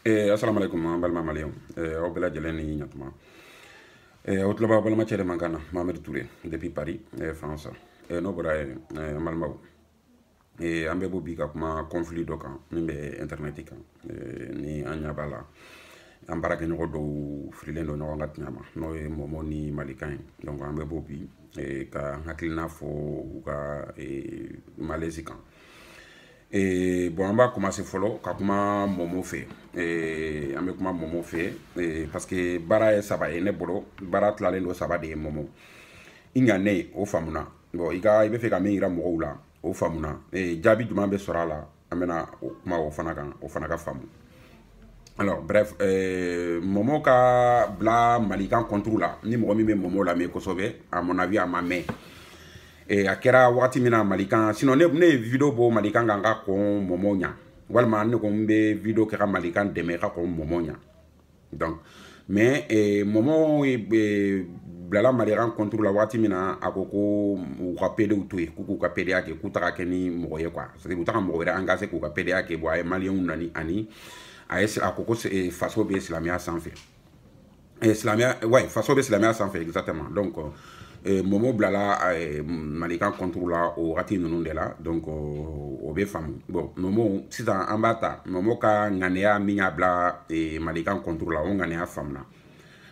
Assalamu alaikum an balima maliyɛnw aw bɛɛ lajɛlen ni ɲatuma aw tulo b'a balimakɛ de man kan na Mahamadu Ture depuis Paris France n'o bɔra yen an balimaw an bɛ bɔ bi ka kuma conflit dɔ kan min bɛ internet kan ni an ɲɛ b'a la an baarakɛɲɔgɔn dɔw firilen don ɲɔgɔn ka tiɲɛ ma n'o ye Momo ni Malikan ye donc an bɛ bɔ bi ka hakilina fɔ u ka malaise kan bon an b'a commencer fɔlɔ ka kuma Momo fɛ an bɛ kuma Momo fɛ parce que baara ye saba ye ne bolo baara tilalen don saba de ye Momo i ɲanen o faamuna bon i bɛ fɛ ka min yira mɔgɔw la o faamuna jaabi jumɛn bɛ sɔrɔ a la an bɛna kuma o fana kan o fana ka faamu alors bref Momo ka bila Malikan contre la ni mɔgɔ min bɛ Momo lamɛn kosɛbɛ à mon avis a ma mɛn a kɛra wagati min na Malikan sinon ne ye vidéo bɔ Malikan kan ka kɔn Momo ɲa walima ne ko n bɛ vidéo kɛ ka Malikan dɛmɛ ka kɔn Momo ɲa donc mais Momo bilala Malikan contre la wagati min na a ko ko u ka PDW to yen k'u ka PDA kɛ k'u taga kɛ ni mɔgɔ ye quoi c'est à dire u taga mɔgɔ wɛrɛ engagé k'u ka PDA kɛ bon a ye maliyɛnw nani ani a ko ko faso bɛ silamɛya sanfɛ silamɛya ouais faso bɛ silamɛya sanfɛ exactement donc Momo bilala Malikan contre la o wagati ninnu de la donc o bɛ faamu bon Momo sisan an b'a ta Momo ka ŋaniya min y'a bila Malikan contre la o ŋaniya faamuna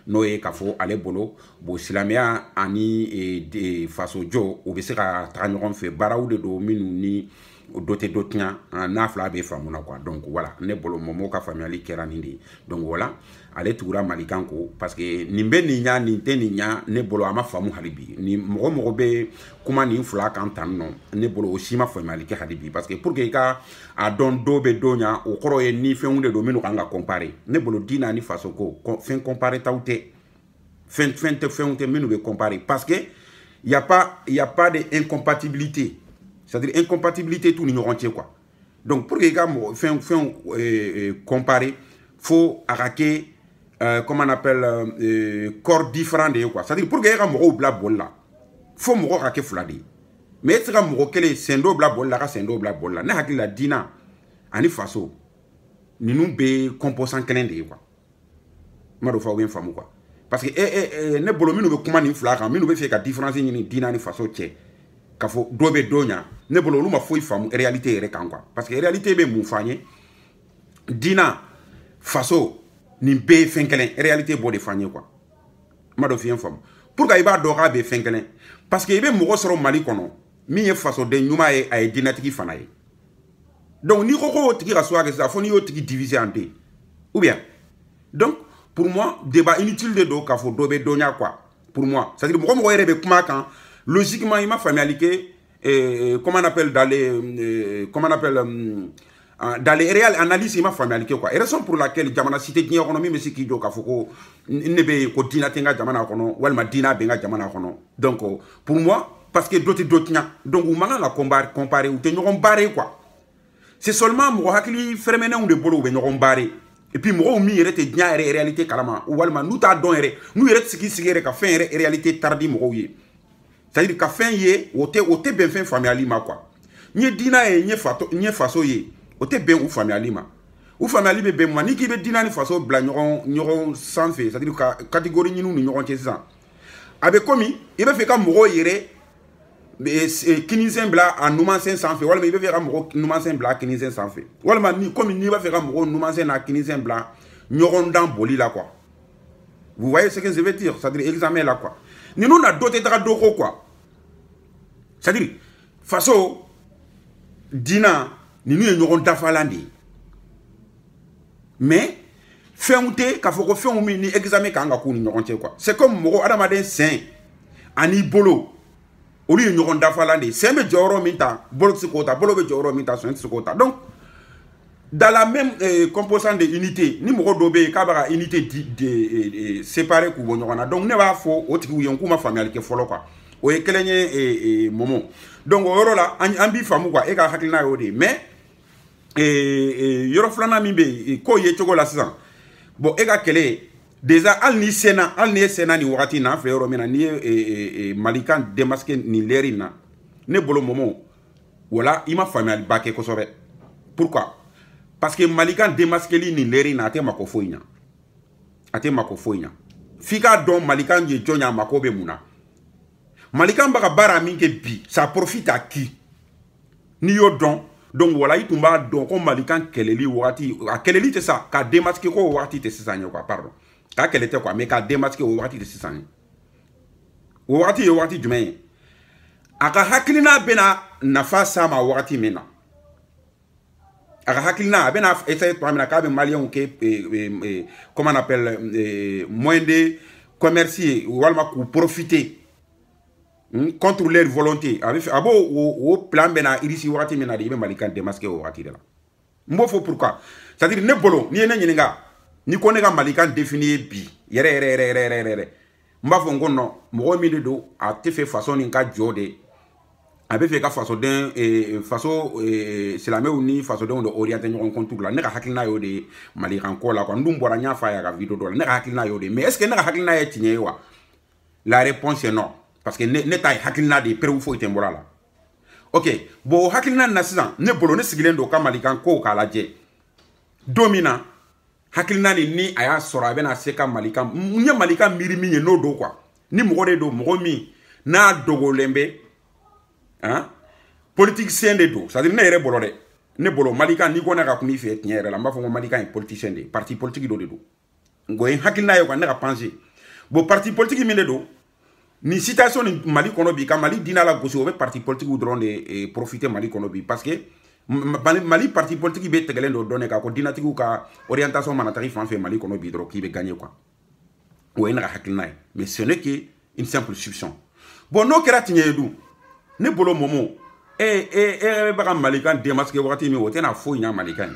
n'o ye k'a fɔ ale bolo bon silamɛya ani faso jɔ o bɛ se ka taga ɲɔgɔn fɛ baaraw de don minnu ni dɔ tɛ dɔ tiɲɛ n'a fila bɛ faamuna quoi donc voilà ne bolo Momo ka faamuyali kɛra nin de ye donc voilà ale tugura Malikan ko parce que nin bɛ nin ɲa nin tɛ nin ɲa ne bolo a ma faamu hali bi ni mɔgɔ mɔgɔ bɛ kuma nin fila kan tan nɔ ne bolo o si ma faamuyali kɛ hali bi parce que pour que i ka a dɔn dɔ bɛ dɔ ɲa o kɔrɔ ye ni fɛnw de don minnu kan ka comparer ne bolo diina ni faso ko fɛn comparer taw tɛ fɛn tɛ minnu bɛ comparer parce que y a pas de incompatibilité c'est-à-dire incompatibilité tout ni ɲɔgɔn cɛ quoi donc pour que i ka fɛn comparer faut a ka kɛ comment on appelle corps différent de quoi c'est-à-dire pour que i ka mɔgɔw bila boli la faut mɔgɔ ka kɛ fila de ye mais e tɛ se ka mɔgɔ kelen sen dɔ bila boli la ka sen dɔ bila boli la ne hakili la diina ani faso ninnu bɛ composant kelen de ye quoi n ma dɔn fɔ aw bɛ n faamu quoi parce que ne bolo minnu bɛ kuma nin fila kan minnu bɛ fɛ ka différence ɲini diina ni faso cɛ k'a fɔ dɔ bɛ dɔ ɲa ne bolo olu ma foyi faamu réalité yɛrɛ kan quoi parce que réalité bɛ mun fɔ an ye diina faso nin bɛɛ ye fɛn kelen réalité b'o de fɔ an ye quoi n ma dɔn f'i ye n faamu pour que i b'a dɔn k'a bɛ fɛn kelen parce que i bɛ mɔgɔ sɔrɔ Mali kɔnɔ min ye fasoden ɲuman ye a ye diinɛtigi fana ye donc n'i ko k'o tigi ka suya kɛ sisan fo n'i y'o tigi diviser en deux ou bien donc pour moi débat inutile de do k'a fɔ dɔ bɛ dɔ ɲa quoi pour moi c'est à dire mɔgɔ mɔgɔ yɛrɛ bɛ kuma kan logiquement il m'a faamuyali kɛ comment on appelle dans les réelles analyses il m'a faamuyali kɛ quoi raison pour laquelle jamana si tɛ diɲɛ kɔnɔ min bɛ se k'i jɔ k'a fɔ ko ne bɛ ko diina tɛ n ka jamana kɔnɔ walima diina bɛ n ka jamana kɔnɔ donc pour moi parce que dɔ tɛ dɔ tiɲɛ donc u man kan ka comparer u tɛ ɲɔgɔn baare quoi c'est seulement mɔgɔ hakili fɛrɛmɛnɛw de bolo u bɛ ɲɔgɔn baare et puis mɔgɔw min yɛrɛ tɛ diɲɛ yɛrɛ réalité kalama walima n'u t'a dɔn yɛrɛ n'u yɛrɛ tɛ sigi yɛrɛ ka fɛn yɛrɛ réalité tardi mɔgɔw ye c'est-à-dire ka fɛn ye o tɛ bɛn fɛn faamuyali ma quoi n ye diina ye n ye faso ye o tɛ bɛn u faamuyali ma u faamuyali bɛ bɛn ma n'i k'i bɛ diina ni faso bila ɲɔgɔn sanfɛ c'est-à-dire ka catégorie ɲiniw ni ɲɔgɔn cɛ sisan a bɛ komi i bɛ fɛ ka mɔgɔw yɛrɛ kinisɛn bila a numansɛn sanfɛ walima i bɛ fɛ ka mɔgɔ numansɛn bila a kinisɛn sanfɛ walima komi n'i b'a fɛ ka mɔgɔ numansɛn n'a kinisɛn bila ɲɔgɔn dan boli la quoi vous voyez ce que je veux dire c'est-à-dire examen la quoi ninnu na dɔ tɛ taga dɔ ko quoi c'est-à-dire faso diina ninnu ye ɲɔgɔn dafalan de ye mais fɛnw tɛ k'a fɔ ko fɛnw min ni examen kan ka k'u ni ɲɔgɔn cɛ quoi c'est comme mɔgɔ adamaden sen ani bolo olu ye ɲɔgɔn dafalan de ye sen bɛ jɔyɔrɔ min ta bolo tɛ se k'o ta bolo bɛ jɔyɔrɔ min ta sen tɛ se k'o ta donc dans la même composante de unité ni mɔgɔ dɔ bɛ yen k'a bɛ ka unité séparer k'u bɔ ɲɔgɔn na donc ne b'a fɔ o tigiw ye k'u ma faamuyali kɛ fɔlɔ quoi o ye kelen ye Momo donc o yɔrɔ la an b'i faamu quoi e ka hakilina y'o de ye mais yɔrɔ filanan min bɛ yen k'o ye cogo la sisan bon e ka kɛlɛ déjà hali ni ye sɛnɛ nin wagati in na an filɛ yɔrɔ min na n'i ye Malikan démasqué nin l'heure in na ne bolo Momo wala i ma faamuyaliba kɛ kosɛbɛ pourquoi parce que malikan démasqué ni leri na te mako foinya ate mako foinya fika don malikan je jonya mako be muna malikan baka bara minke bi ça profite à qui ni yo don donc voilà itumba don ko malikan keleli wati a keleli te ça ka démasqué ko wati te sisanya quoi pardon ka kelete quoi mais ka démasqué wati te sisanya wati jume aka hakilina bena nafa sama wati mena aka hakilina bena essayer to amena ka be malien ke comment on appelle moins de commercier walma ku profiter contre leur volonté abo o plan bena irisi wati mena de be malikan démasqué wati de la mbo fo pourquoi c'est à dire ne bolo ni ene nyinga ni ko ne ga malikan définir bi yere mba fo ngono mo mi do a te fait façon ni ka jode abe fe ka façon den façon silamé ni façon den orienté ñon contour la ne ka hakilina yo de malikan ko la ko ndum bora nya fa ya ga vidéo do la ne ka hakilina yo de mais est ce que ne ka hakilina ya tinye wa la réponse est non parce que ne tay hakilina de preuve fo ite mbora la ok bo hakilina na sisan ne bolo ne sigilen do ka malikan ko ka la je domina hakilina ni aya sora bena seka malikan nye malikan miri mi no do quoi ni mogo de do mogo mi na dogo lembe hein politicien de do ça dire ne yere bolo de ne bolo malikan ni gona ka kumi fe tinyere la mbafo malikan est politicien de parti politique do de do ngoy hakilina yo ka ne ka penser bo parti politique mi de do ni citation ni mali kono bi ka mali dina la gosi o be parti politique ou drone de profiter mali kono bi parce que Mali parti politique be tegelen do donné ka ko dinatiku ka orientation manatari fan fait Mali kono bi dro ki be gagner quoi ou ina hakilna mais ce n'est que une simple soupçon bon no kera tinyedu ne bolo momo ba malikan démasqué wati mi wote na fo nya malikan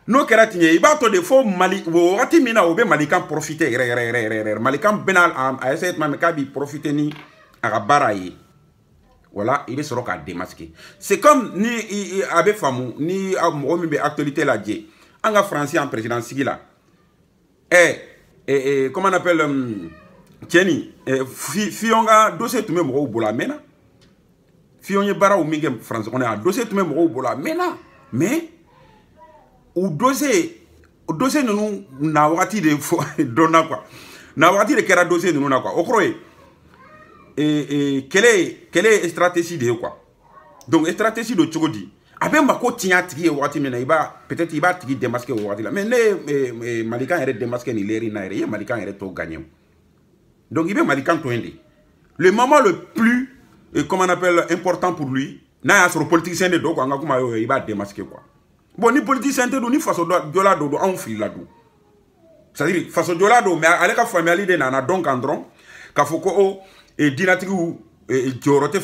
no kera tinye ba to de fo mali wati mi na obe malikan profiter malikan benal a essayer ma ka bi profiter ni a barayi voilà il est sur le démasqué c'est comme ni abe famu ni momi be actualité la dje anga français en président sigila comment on appelle tieni fionga dossier tume mo bola mena fionye bara o mingem français on a dossier tume mo bola mena mais ou dossier nous na wati de donna quoi na wati de kera dossier nous na quoi o croyez quelle est stratégie de quoi donc stratégie de Tchogodi abe mako tinya tigi wati mena iba peut-être iba tigi démasquer wati la mais ne malikan est démasquer ni leri na ere malikan est to gagner donc ibe malikan to ende le moment le plus comment on appelle important pour lui na ya sur politicien de do ko ngakuma yo iba démasquer quoi bon ni politicien de do ni façon do la do en fil la do c'est à dire façon do la do mais ale ka famille de na donc andron ka foko et dinatiku jorote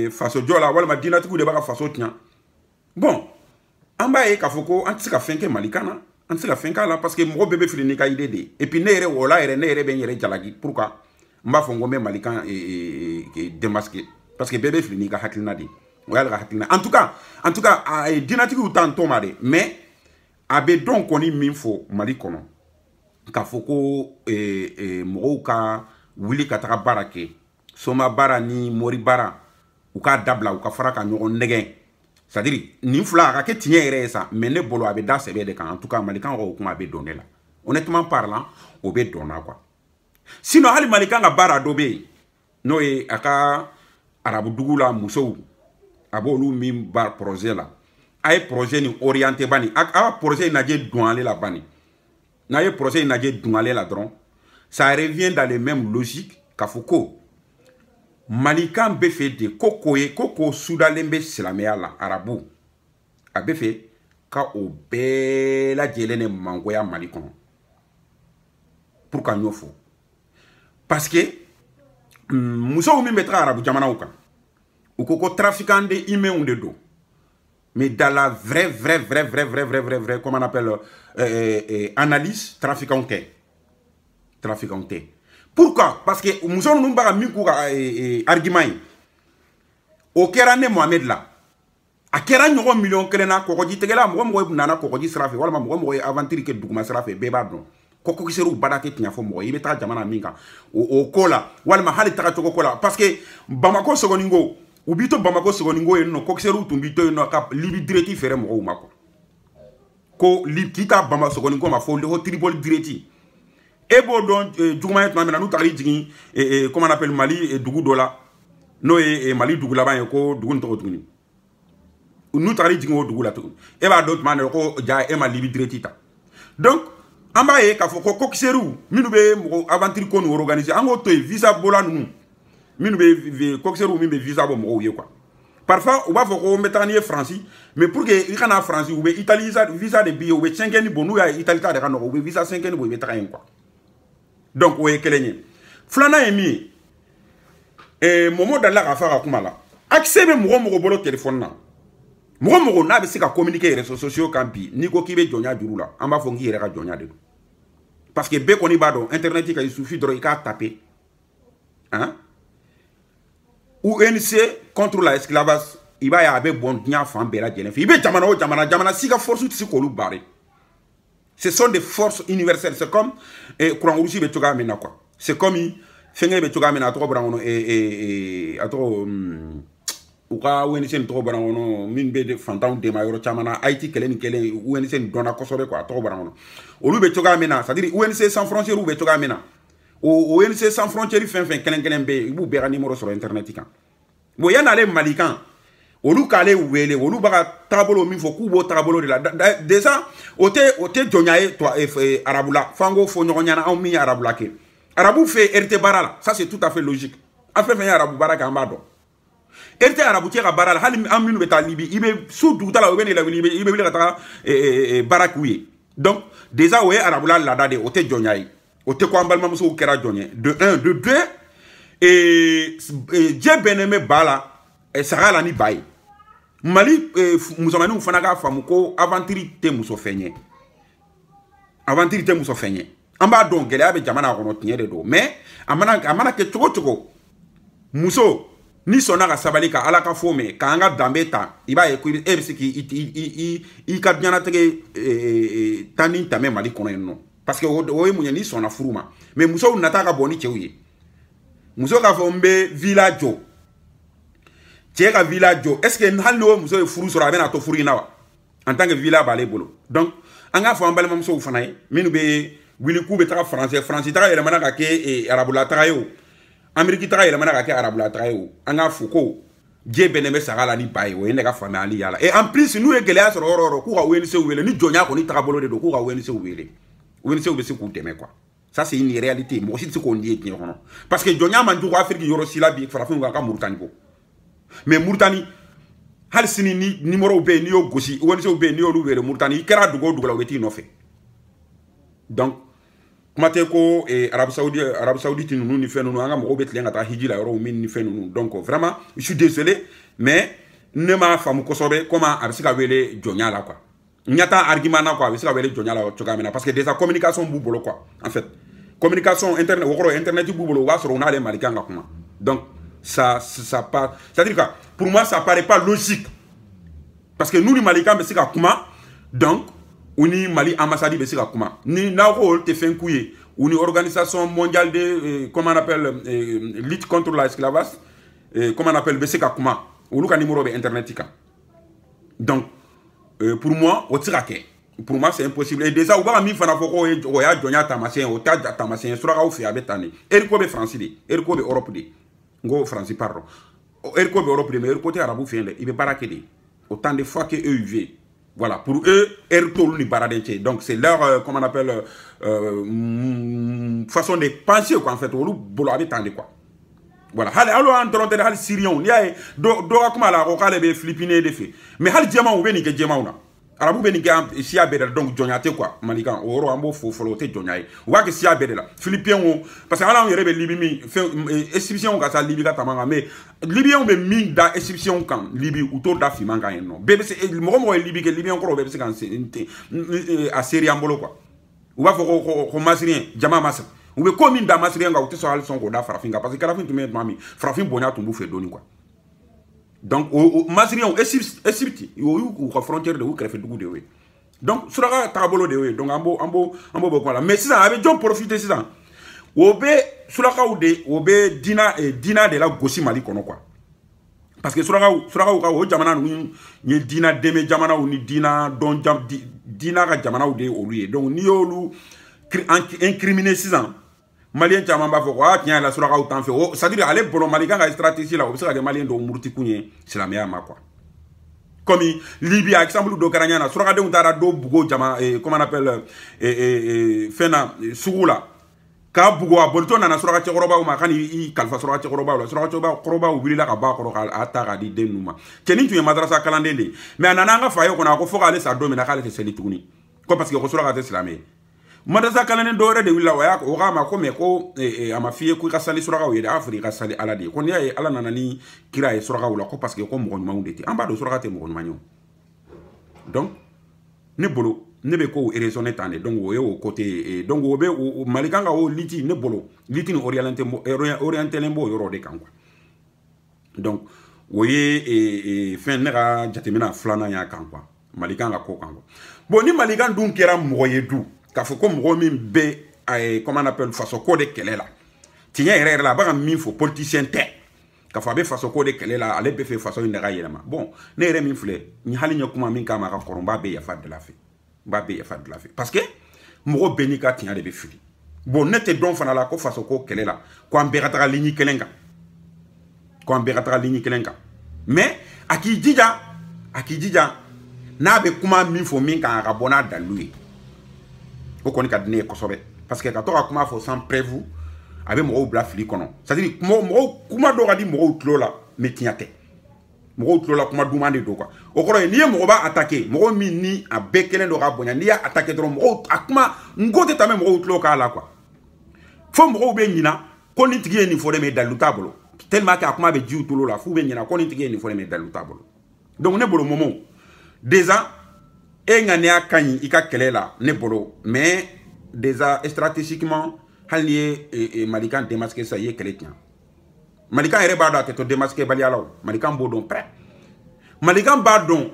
faso jola wala ma dinatiku de baka faso tian bon amba e kafoko antika fenke malikana antika fenka la parce que mo bébé filini ka idée de et puis nere wala ere nere ben yere jalagi pourquoi mba fongo me malikan démasqué parce que bébé filini ka hakilina di wala ka hakilina en tout cas dinatiku tanto made mais abe donc koni minfo malikono kafoko mo ka wili kataka barake soma bara ni mori bara u ka dabla u ka fara ka ɲɔgɔn nɛgɛn c'est à dire nin fila ka kɛ tiɲɛ yɛrɛ ye sa mais ne bolo a bɛ da sɛbɛ de kan en tout cas malikan ko kuma a bɛ don ne la honnêtement parlant o bɛ don na quoi sinon hali malikan ka baara dɔ bɛ yen n'o ye a ka arabu dugu la musow a b'olu min ba projet la a ye projet ni orienté bani a ka projet lajɛ don ale la bani n'a ye projet lajɛ don ale la dɔrɔn ça revient dans les mêmes logiques kafoko malikan be fe de koko sudalembe silamea la arabu a be fe ka o bɛɛ lajɛlen ne mangoya mali kɔnɔ pour ka ɲɔ fɔ parce que musow min bɛ taga arabu jamanaw kan u ko trafiquant de humains de do mais dans la vraie comment on appelle analyse trafiquant tɛ pourquoi parce que muso ninnu b'a ka min k'u ka argument ye o kɛra ne Mohamed la a kɛra ɲɔgɔn miliyɔn kelen na kɔgɔji tigɛla mɔgɔ nana kɔgɔji sira fɛ walima mɔgɔ ye aventure kɛ duguma sira fɛ bɛɛ b'a dɔn kɔkɔkisɛriw bada tɛ tiɲɛ fɔ mɔgɔ i bɛ taa jamana min kan o ko la walima hali tagacogo ko la parce que Bamako Sogoningo u b'i to Bamako Sogoningo yen nɔ kɔkisɛriw tun b'i to yen nɔ ka Libi directive fɛrɛ mɔgɔw ma quoi ko li kita bamba sogoni ko ma fo le Tripoli direti e bo don djuguma et na nous tari jigi comment on appelle Mali dugu dola no Mali dugu la ba ko dugu to tuguni nous tari jigi o dugu la to e ba dot man ko ja e ma libi direti ta donc amba e ka fo ko kokseru minu be mo aventure ko no organiser ango to visa bola nu minu be kokseru minu be visa bo mo ye quoi. Parfois, on va voir qu'on met en France, mais pour que il y ait en France, ou Italie, visa de billet, ou 5 ans, bon, nous, Italie, ou visa 5 ans, ou 5 quoi. Donc, oui, quel est Flana est mis, et moment dans la rafale à Kumala. Accès, mon bolo téléphone. Mon n'a pas de communiquer les réseaux sociaux, campi, ni quoi qui veut Jonia Djoula, en bas, fongi, il y a Jonia de. Parce que, dès qu'on y va dans Internet, il suffit de taper. Hein? UNC contre l'esclavage, il va y avoir bon dia fan bela djelen. Il va jamana siga force tisi ko lu baré. Ce sont des forces universelles, c'est comme courant rouge be toga mena quoi. C'est comme fenge be toga mena to brangono ato uka UNC to brangono min be de fantam de mayoro chamana Haïti kelen UNC dona kosobe quoi to brangono. Olu be toga mena, c'est-à-dire UNC sans frontières ou be toga mena. Au ONC sans frontières, il vous verra numéro sur internet. Bon, il y a des Malican. Au lieu d'aller où elle est, au lieu de tableau, il faut couper tableau de la. Déjà, au té Djonyae, toi, Araboula, Fango, Fonyoronyana, on mis Araboula. Arabou fait RT Barala, ça c'est tout à fait logique. En fait, il y a Arabou Baraka en bas. RT Arabou tire à Barala, Halim Aminu est à Libye, il est sous tout à la Libye, il est Barakouye. Donc, déjà, où est Araboula, la dade, au té Djonyae. O te ko ambalma muso kera jonye de 1 de 2 et je beneme bala et sara ni bay Mali musomani ufana ga famuko aventure te muso fenye amba don gele abe jamana ko notinye de do mais amana ke choko muso ni sona ga sabalika ala ka fome ka anga dambeta iba e ku e bisiki i ka nyana tege tanin tame Mali kono no. Parce que oui, mouyani son afrouma. Mais Mousso n'a pas boni tchéouye. Mousso a fait village. Tchéka village. Est-ce que n'hallo Mousso est fou sur la bena to furinawa en tant que village balé bolo. Donc, on a fait un bel Mousso fanaï. Mais nous be Willy Koube tra français. Français tra et la manaka et araboula trayo. Amérique tra et la manaka araboula trayo. On a Foucault. Dje beneme sarala ni baye. Ou enega famali yala. Et en plus, nous est gelé sur oro. Koura ouenise ouele. Ni Jonia koni trabolo de do. Koura ouenise ouele. Quoi. Ça c'est une réalité. Moi aussi, c'est qu'on dit. Parce que Jonia Mandou Afrique, Yorosila, Farafin, Mauritanie. Mais Mauritanie, Halsini, ni numéro B, ni au Gossi, ou ni au B, ni au Louvé, Mauritanie, Kera Dougo, Dougalaweti, non fait. Donc, Mateko et Arabie Saoudite, nous n'y faisons pas, nous avons à Hidji, la Euro, ni fait nous. Donc, vraiment, je suis désolé, mais ne m'a pas fait comment Arsika Vele Jonia là, quoi. Il n'y a pas d'argument quoi, parce que déjà communication boubolo quoi. En fait, communication internet, internet boubolo, on a les Malicains là. Donc ça pas, c'est-à-dire que pour moi ça paraît pas logique, parce que nous les Malicains c'est comment, donc on est Mali ambassade c'est comment, ni na rôle te fait couiller, on est organisation mondiale de comment on appelle lutte contre l'esclavage, comment on appelle c'est comment, on a numéro internet donc pour moi, pour moi c'est impossible. Et déjà, on va mis Fanafoko et Oya Jonia Tamasien, au Tad Tamasien, sur la Oufia Betani. Eriko be français, Eriko be Europe, Go français pardon. Eriko be Europe, mais Eriko te Arabou Fiende, il be barakede. Autant de fois que eux vivent. Voilà, pour eux, Erito ni baradenche. Donc c'est leur, comment on appelle, façon de penser quoi en fait. Ou bolo abetande quoi. Voilà, alors en tant que Syriens, il y a comme la rocale des Philippines de fait. Mais hal diamant ou bien que diamant Arabou beniga si a bedel donc Jonyate quoi, Malikan, oro ambo fo folote Jonyaye. Ou que si a bedel Philippien parce que là on rebe Libye exception ka sa Libye ka tamanga mais Libyen on be min da exception kan Libye autour da fimanga non. Bébé c'est mo Libye que Libyen encore bébé c'est quand à Syrie ambolo quoi. Ou va fo masrien, jama masa. Ou be comme une damas rien ou te so son ko da farafinga parce que karafin tumé mami farafin bonya tumbu fe doni quoi. Donc au masrien Égypte ou frontière de ou crefé du de oui. Donc sura tabolo de oui donc ambo beaucoup là mais ça avait John profiter ça. Obe sura ka ou be dina de la gauche Mali kono quoi. parce que surakaw ka o jamana nu ni dina deme jamana ni dina don dina ka jamana de olu ye donc ni yolu incriminer 6 ans malien caman b'a fɔ ko a tiɲɛ la surakaw t'an fɛ o c'est à dire ale bolo malikan ka stratégie la o bɛ se ka kɛ malien dɔw muruti kun ye silamɛya ma quoi comme Libye exemple dɔ kɛra ɲɛ na surakadenw taara dɔ bugo jama comment on appelle fɛn na sugu la k'a bugo a bolitɔ nana suraka cɛkɔrɔbaw ma ka n'i kalifa suraka cɛkɔrɔbaw la suraka cɛkɔrɔbaw wulila ka bɔ a kɔrɔ k'a ta k'a di den ninnu ma cɛnin tun ye madarasa kalanden de ye mais a nana an ka fa ye kɔnɔ a ko fo k'ale sa don min na k'ale tɛ seli tuguni ko parce que ko suraka tɛ silamɛ ye madarasa kalanden dɔ wɛrɛ de wulila o k'a ma ko mais ko a ma f'i ye ko i ka sali surakaw ye dɛ a fɔra i ka sali ala de ye ko n'i y'a ye ala nana ni kira ye surakaw la ko parce que ko mɔgɔ ɲumanw de tɛ an b'a dɔn suraka tɛ mɔgɔ ɲuman ye donc ne bolo ne bɛ ko raisonner tan de donc o ye o côté donc o bɛ malikan ka o liti ne bolo liti ni orienté b'o yɔrɔ de kan quoi donc o ye fɛn ne ka jateminɛ filanan y'a kan quoi malikan ka ko kan quoi bon ni malikan dun kɛra mɔgɔ ye du k'a fɔ ko mɔgɔ min bɛ comment on appelle faso ko de kɛlɛ la tiɲɛ yɛrɛ yɛrɛ la a bɛ ka min fɔ politicien tɛ k'a fɔ a bɛ faso ko de kɛlɛ la ale bɛ fɛ faso in de ka yɛlɛma bon ne yɛrɛ min filɛ ni hali ɲɛ kuma min k'a ma a ka kɔrɔ n b'a bɛ yafa de la fɛ n b'a bɛ yafa de la fɛ parce que mɔgɔ bɛɛ n'i ka tiɲɛ de bɛ fili bon ne tɛ dɔn fana la ko faso ko kɛlɛ la ko an bɛɛ ka taga ligne kelen kan mais a k'i jija n'a bɛ kuma min fɔ min kan a ka bɔ n'a dalilu ye o kɔni ka di ne ye kosɛbɛ parce que ka to ka kuma fɔ sans prévu a bɛ mɔgɔw bila fili kɔnɔ c'est à dire mɔgɔw kuma dɔ ka di mɔgɔw tulo la mais tiɲɛ tɛ mɔgɔw tulo la kuma duman de don quoi o kɔrɔ ye n'i ye mɔgɔ b'a attaquer mɔgɔ min ni a bɛɛ kelen don ka bonya n'i y'a attaquer dɔrɔn mɔgɔw a kuma n ko tɛ tɛmɛ mɔgɔw tulo k'a la quoi fo mɔgɔw bɛ ɲina ko nin tigi ye nin fɔ dɛ mais dalilu t'a bolo tellement que a kuma bɛ jiw tulo la f'u bɛ ɲina ko nin tigi ye nin fɔ dɛ mais dalilu t'a bolo donc ne bolo Momo déjà e ŋaniya ka ɲi i ka kɛlɛ la ne bolo mais déjà stratégiquement hali n'i ye malikan démasqué sisan i ye kɛlɛ tiɲɛ malikan yɛrɛ b'a dɔn a tɛ to démasqué baliya la o malikan b'o dɔn pɛrɛ malikan b'a dɔn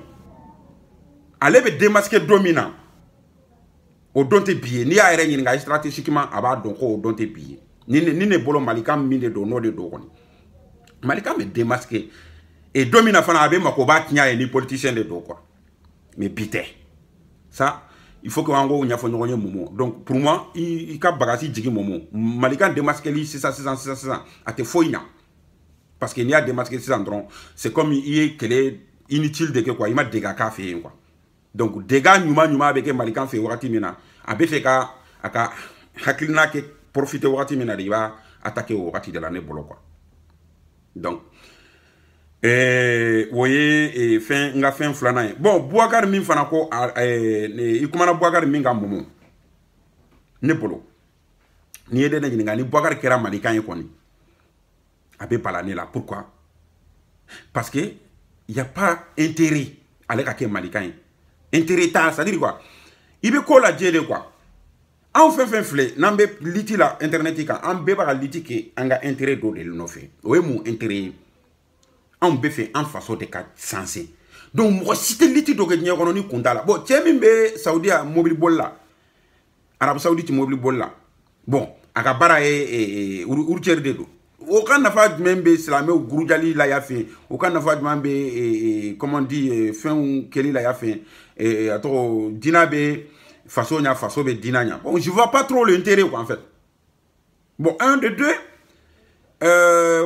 ale bɛ démasqué don min na o don tɛ bi ye n'i y'a yɛrɛ ɲininka stratégiquement a b'a dɔn ko o don tɛ bi ye ni ne bolo malikan min de don n'o de don kɔni malikan bɛ démasqué et don min na fana a bɛ mako b'a tiɲɛ ye ni politicien de don quoi mais bi tɛ ça il faut que an k'o ɲɛfɔ ɲɔgɔn ye Momo donc pour moi i ka bagasi jigin Momo malikan démasquéli sisan a tɛ foyi ɲa parce que n'i y'a démasqué sisan dɔrɔn c'est comme i ye kɛlɛ inutile de kɛ quoi i ma dégâts k'a fɛ yen quoi donc dégâts ɲuman bɛ kɛ malikan fɛ wagati min na a bɛ fɛ ka a ka hakilina kɛ profiter wagati min na de i b'a attaquer o wagati de la ne bolo quoi donc o ye fɛn n ka fɛn filanan ye bon Boubacar min fana ko i kumana Boubacar min kan Momo ne bolo n'i ye ne ɲininka ni Boubacar kɛra malikan ye kɔni a bɛ bala ne la pourquoi parce que y a pas intérêt ale ka kɛ malikan ye intérêt t'a c'est à dire quoi i bɛ ko lajɛ de quoi anw fɛn fɛn filɛ n'an bɛ liti la internet kan an bɛɛ b'a ka liti kɛ an ka intérêt dɔ de nɔfɛ o ye mun intérêt ye anw bɛ fɛ an faso de ka sanse donc mɔgɔ si tɛ liti dɔ kɛ diɲɛ kɔnɔ ni kun t'a la bon cɛ min bɛ Saudiya mobili boli la Arabu Saoudite mobili boli la bon a ka baara ye routier de don o ka nafa jumɛn bɛ silamɛw gurujali la y'a fɛ o ka nafa jumɛn bɛ comment dire fɛnw kɛli la y'a fɛ a tɔgɔ diina bɛ faso ɲa faso bɛ diina ɲa bon je vois pas trop l'intérêt quoi en fait bon un de deux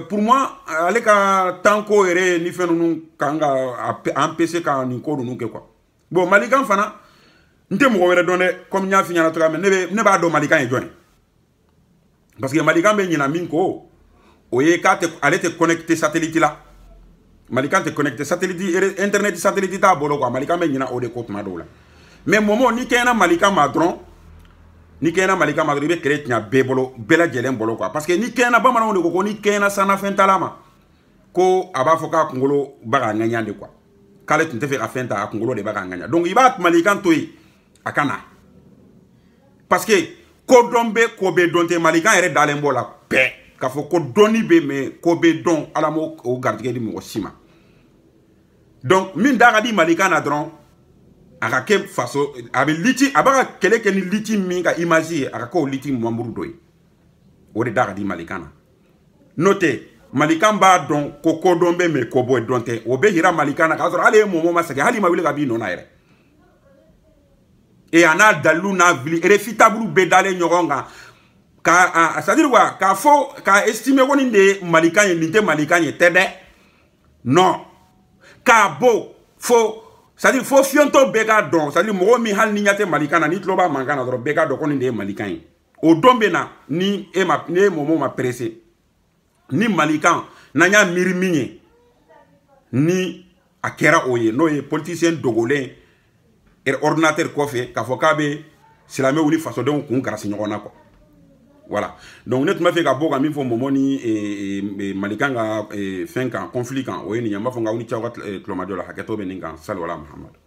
pour moi ale ka tanko yɛrɛ ni fɛn ninnu kan ka empêcher ka nin ko ninnu kɛ quoi bon malikan fana n tɛ mɔgɔ wɛrɛ dɔn dɛ comme n y'a f'i ɲɛna cogoya min ne b'a dɔn malikan ye jɔn ye parce que malikan bɛ ɲina min ko o ye k'a tɛ ale tɛ connecté satellite la malikan tɛ connecté satellite internet satellite t'a bolo quoi malikan bɛ ɲina o de ko tuma dɔw la mais Momo ni kɛɲɛna malikan ma dɔrɔn ni kɛɲɛna malikan ma dɔrɔn i bɛ kɛlɛ tiɲɛ bɛɛ bolo bɛɛ lajɛlen bolo quoi parce que ni kɛɲɛna bamananw de ko ni kɛɲɛna sanna fɛn tala ma ko a b'a fɔ k'a kunkolo b'a ka ŋaɲa de quoi k'ale tun tɛ fɛ ka fɛn ta a kunkolo de b'a ka ŋaɲa donc i b'a malikan to yen a ka na parce que ko dɔn bɛ ko bɛ dɔn tɛ malikan yɛrɛ dalen b'o la bɛɛ k'a fɔ ko dɔnni bɛ mais ko bɛ dɔn ala m'o garijɛgɛ di mɔgɔ si ma donc min da ka di malikan na dɔrɔn a ka kɛ faso a bɛ liti a b'a ka kɛlɛ kɛ ni liti min ka image ye a ka k'o liti mamuru dɔ ye o de da ka di malikan na n'o tɛ malikan b'a dɔn ko kodɔn bɛ mais ko bɔ dɔn tɛ o bɛ yira malikan na k'a sɔrɔ hali momo ma sɛgɛn hali ma wuli ka b'i nɔ na yɛrɛ et a n'a dalilu n'a vili réfutable bɛɛ dalen ɲɔgɔn kan ka c'est à dire quoi k'a fɔ k'a estimer ko nin de ye malikan ye nin tɛ malikan ye tɛ dɛ non k'a bɔ fo c'est à dire fo fiɲɛtɔ bɛɛ k'a dɔn c'est à dire mɔgɔ min hali ni ɲɛ tɛ malikan na n'i tulo b'a mankan na dɔrɔn bɛɛ k'a dɔn ko nin de ye malikan ye o don bɛ na ni e momo ma pressé ni malikan n'an y'a miiri min ye ni a kɛra o ye n'o ye politicien dogolen ordinateur kɔfɛ k'a fɔ k'a bɛ silamɛ wuli fasodenw kun garasi ɲɔgɔn na quoi voilà donc ne tun b'a fɛ ka bɔ ka min fɔ momo ni malikan ka fɛn kan conflit kan o ye nin ye n b'a fɔ n k'aw ni ce aw ka tulomajɔ la hakɛto bɛ nin kan salawala muhamadu